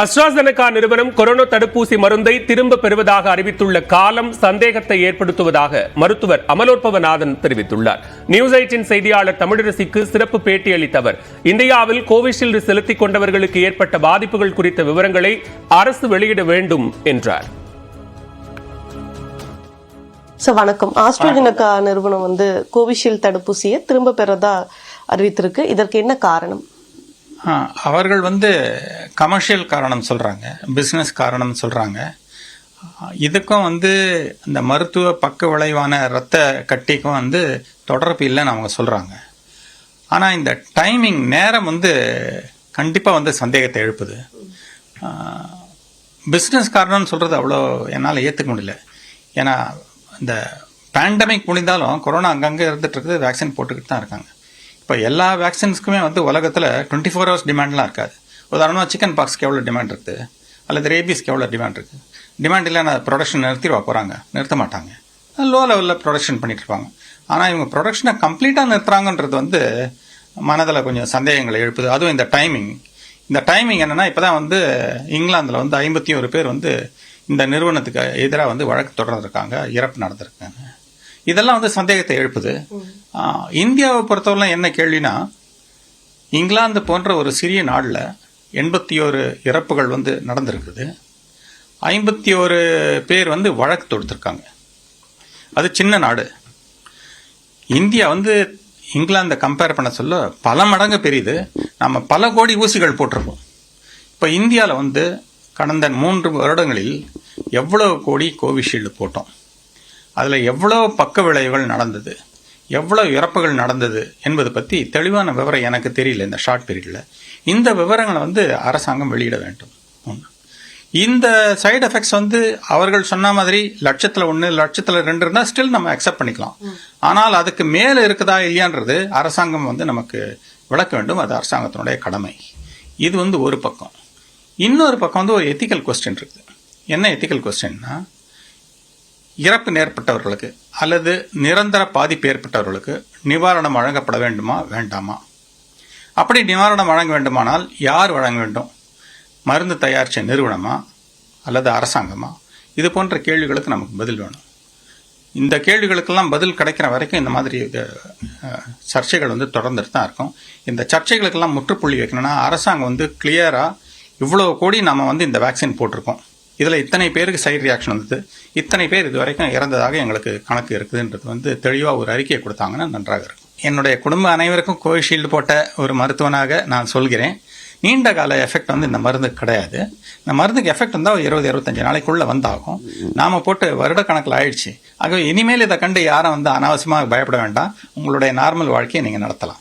AstraZeneca நிறுவனம் corona தடுப்பூசி மருந்தை திரும்ப பெறுவதாக அறிவித்துள்ள காலம் சந்தேகத்தை ஏற்படுத்துவதாக மருத்துவர் அமலோற்பவநாதன் தெரிவித்துள்ளார். நியூஸ் 8 செய்தியாளர் தமிழரசிக்கு சிறப்பு பேட்டி அளித்த அவர், இந்தியாவில் கோவிஷீல்டு செலுத்திக் கொண்டவர்களுக்கு ஏற்பட்ட பாதிப்புகள் குறித்த விவரங்களை அரசு வெளியிட வேண்டும் என்றார். வணக்கம். ஆஸ்ட்ராசெனகா நிறுவனம் கோவிஷீல்டு தடுப்பூசியை திரும்ப பெறதா அறிவித்திருக்கு. இதற்கு என்ன காரணம்? அவர்கள் கமர்ஷியல் காரணம் சொல்றாங்க, பிசினஸ் காரணம் சொல்றாங்க. இதுக்கும் இந்த மருத்துவ பக்க விளைவான இரத்த கட்டிக்கும் தொடர்பு இல்லைன்னு அவங்க சொல்றாங்க. ஆனா இந்த டைமிங் நேரம் கண்டிப்பா சந்தேகத்தை எழுப்புது. பிசினஸ் காரணம்னு சொல்றது அவ்வளோ என்னால் ஏற்றுக்க முடியல. ஏன்னா இந்த பேண்டமிக் முடிந்தாலும் கொரோனா அங்கங்கே இருந்துட்டு இருக்குது, வேக்சின் போட்டுக்கிட்டு தான் இருக்காங்க. இப்போ எல்லா வேக்சின்ஸ்க்குமே உலகத்தில் 24 hours டிமாண்ட்லாம் இருக்காது. உதாரணமாக சிக்கன் பாக்ஸ்க்கு எவ்வளோ டிமாண்ட் இருக்குது, அல்லது ரேபீஸ்க்கு எவ்வளோ டிமாண்ட் இருக்குது. டிமாண்ட் இல்லைன்னா ப்ரொடக்ஷன் நிறுத்திடுவா போகிறாங்க, நிறுத்த மாட்டாங்க, லோ லெவலில் ப்ரொடக்ஷன் பண்ணிட்டு இருப்பாங்க. ஆனால் இவங்க ப்ரொடக்ஷனை கம்ப்ளீட்டாக நிறுத்துறாங்கன்றது மனதில் கொஞ்சம் சந்தேகங்களை எழுப்புது. அதுவும் இந்த டைமிங் என்னன்னா, இப்போ தான் இங்கிலாந்தில் 51 பேர் இந்த நிறுவனத்துக்கு எதிராக வழக்கு தொடர்ந்துருக்காங்க, இறப்பு நடந்திருக்காங்க. இதெல்லாம் சந்தேகத்தை எழுப்புது. இந்தியாவை பொறுத்தவரை என்ன கேள்வினா, இங்கிலாந்து போன்ற ஒரு சிறிய நாட்டில் 81 இறப்புகள் நடந்திருக்குது. 51 பேர் வழக்கு தொடுத்திருக்காங்க. அது சின்ன நாடு. இந்தியா இங்கிலாந்தை கம்பேர் பண்ண சொல்ல பல மடங்கு பெரியது. நம்ம பல கோடி ஊசிகள் போட்டிருக்கோம். இப்போ இந்தியாவில் கடந்த 3 வருடங்களில் எவ்வளவு கோடி கோவிஷீல்டு போட்டோம், அதில் எவ்வளோ பக்க விளைவுகள் நடந்தது, எவ்வளோ இறப்புகள் நடந்தது என்பது பற்றி தெளிவான விவரம் எனக்கு தெரியல இந்த ஷார்ட் பீரியடில். இந்த விவரங்களை அரசாங்கம் வெளியிட வேண்டும். இந்த சைடு எஃபெக்ட்ஸ் அவர்கள் சொன்ன மாதிரி 1,00,000 1,00,000 2 இருந்தால் ஸ்டில் நம்ம அக்செப்ட் பண்ணிக்கலாம். ஆனால் அதுக்கு மேலே இருக்குதா இல்லையான்றது அரசாங்கம் நமக்கு விளக்க வேண்டும். அது அரசாங்கத்தினுடைய கடமை. இது ஒரு பக்கம். இன்னொரு பக்கம் ஒரு எத்திக்கல் கொஸ்டின் இருக்குது. என்ன எத்திக்கல் கொஸ்டின்னா, இறப்பு ஏற்பட்டவர்களுக்கு அல்லது நிரந்தர பாதிப்பு ஏற்பட்டவர்களுக்கு நிவாரணம் வழங்கப்பட வேண்டுமா வேண்டாமா? அப்படி நிவாரணம் வழங்க வேண்டுமானால் யார் வழங்க வேண்டும்? மருந்து தயாரித்த நிறுவனமா அல்லது அரசாங்கமா? இது போன்ற கேள்விகளுக்கு நமக்கு பதில் வேணும். இந்த கேள்விகளுக்கெல்லாம் பதில் கிடைக்கிற வரைக்கும் இந்த மாதிரி சர்ச்சைகள் தொடர்ந்துட்டு தான் இருக்கும். இந்த சர்ச்சைகளுக்கெல்லாம் முற்றுப்புள்ளி வைக்கணும்னா அரசாங்கம் கிளியரா இவ்வளோ கோடி நம்ம இந்த வேக்சின் போட்டிருக்கோம், இதில் இத்தனை பேருக்கு சைடு ரியாக்ஷன் வந்தது, இத்தனை பேர் இது வரைக்கும் இறந்ததாக எங்களுக்கு கணக்கு இருக்குதுன்றது தெளிவாக ஒரு அறிக்கையை கொடுத்தாங்கன்னா நன்றாக இருக்கும். என்னுடைய குடும்ப அனைவருக்கும் கோவிஷீல்டு போட்ட ஒரு மருத்துவனாக நான் சொல்கிறேன், நீண்ட கால எஃபெக்ட் இந்த மருந்துக்கு கிடையாது. இந்த மருந்துக்கு எஃபெக்ட் 20-25 நாளைக்குள்ள வந்தாகும். நாம போட்டு வருடக்கணக்கில் ஆயிடுச்சு. ஆகவே இனிமேல் இதை கண்டு யாரும் அனாவசியமாக பயப்பட வேண்டாம். உங்களுடைய நார்மல் வாழ்க்கையை நீங்கள் நடத்தலாம்.